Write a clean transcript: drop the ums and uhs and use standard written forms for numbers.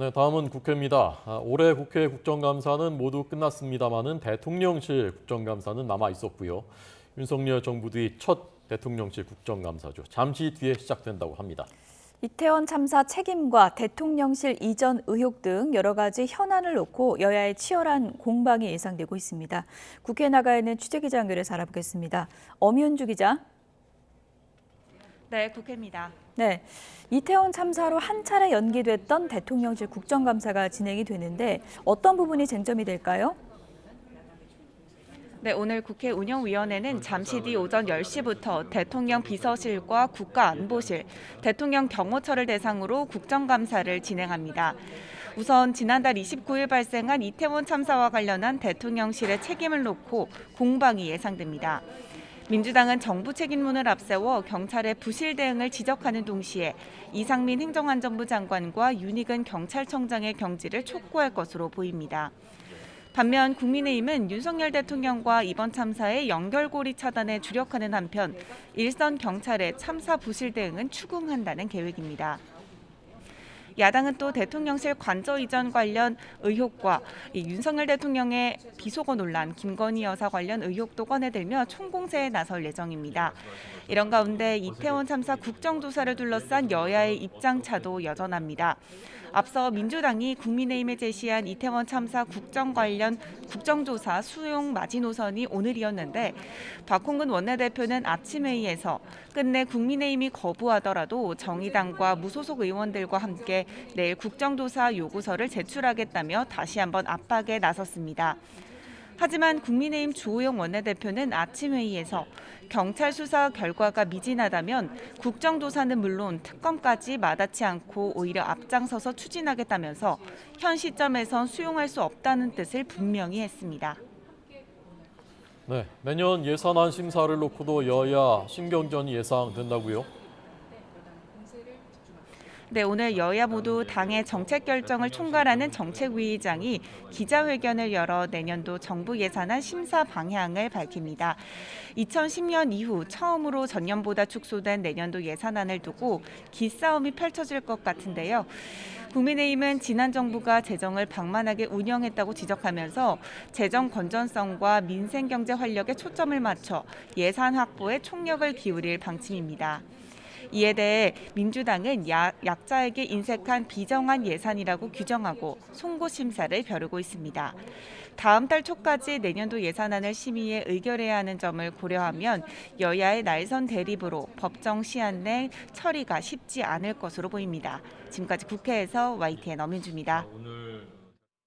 네, 다음은 국회입니다. 올해 국회 국정감사는 모두 끝났습니다마는 대통령실 국정감사는 남아 있었고요. 윤석열 정부 뒤 첫 대통령실 국정감사죠. 잠시 뒤에 시작된다고 합니다. 이태원 참사 책임과 대통령실 이전 의혹 등 여러 가지 현안을 놓고 여야의 치열한 공방이 예상되고 있습니다. 국회에 나가 있는 취재기자 연결해서 알아보겠습니다. 엄윤주 기자. 네, 국회입니다. 네, 이태원 참사로 한 차례 연기됐던 대통령실 국정감사가 진행이 되는데 어떤 부분이 쟁점이 될까요? 네, 오늘 국회 운영위원회는 잠시 뒤 오전 10시부터 대통령 비서실과 국가안보실, 대통령 경호처를 대상으로 국정감사를 진행합니다. 우선 지난달 29일 발생한 이태원 참사와 관련한 대통령실의 책임을 놓고 공방이 예상됩니다. 민주당은 정부 책임론을 앞세워 경찰의 부실 대응을 지적하는 동시에 이상민 행정안전부 장관과 윤익은 경찰청장의 경질을 촉구할 것으로 보입니다. 반면 국민의힘은 윤석열 대통령과 이번 참사의 연결고리 차단에 주력하는 한편 일선 경찰의 참사 부실 대응은 추궁한다는 계획입니다. 야당은 또 대통령실 관저 이전 관련 의혹과 윤석열 대통령의 비속어 논란, 김건희 여사 관련 의혹도 꺼내들며 총공세에 나설 예정입니다. 이런 가운데 이태원 참사 국정조사를 둘러싼 여야의 입장차도 여전합니다. 앞서 민주당이 국민의힘에 제시한 이태원 참사 국정 관련 국정조사 수용 마지노선이 오늘이었는데 박홍근 원내대표는 아침 회의에서 끝내 국민의힘이 거부하더라도 정의당과 무소속 의원들과 함께 내일 국정조사 요구서를 제출하겠다며 다시 한번 압박에 나섰습니다. 하지만 국민의힘 주호영 원내대표는 아침 회의에서 경찰 수사 결과가 미진하다면 국정조사는 물론 특검까지 마다치 않고 오히려 앞장서서 추진하겠다면서 현 시점에선 수용할 수 없다는 뜻을 분명히 했습니다. 네, 내년 예산안 심사를 놓고도 여야 신경전이 예상된다고요? 네, 오늘 여야 모두 당의 정책 결정을 총괄하는 정책위의장이 기자회견을 열어 내년도 정부 예산안 심사 방향을 밝힙니다. 2010년 이후 처음으로 전년보다 축소된 내년도 예산안을 두고 기싸움이 펼쳐질 것 같은데요. 국민의힘은 지난 정부가 재정을 방만하게 운영했다고 지적하면서 재정 건전성과 민생 경제 활력에 초점을 맞춰 예산 확보에 총력을 기울일 방침입니다. 이에 대해 민주당은 약자에게 인색한 비정한 예산이라고 규정하고 송고 심사를 벼르고 있습니다. 다음 달 초까지 내년도 예산안을 심의해 의결해야 하는 점을 고려하면 여야의 날선 대립으로 법정 시한 내 처리가 쉽지 않을 것으로 보입니다. 지금까지 국회에서 YTN 엄윤주입니다.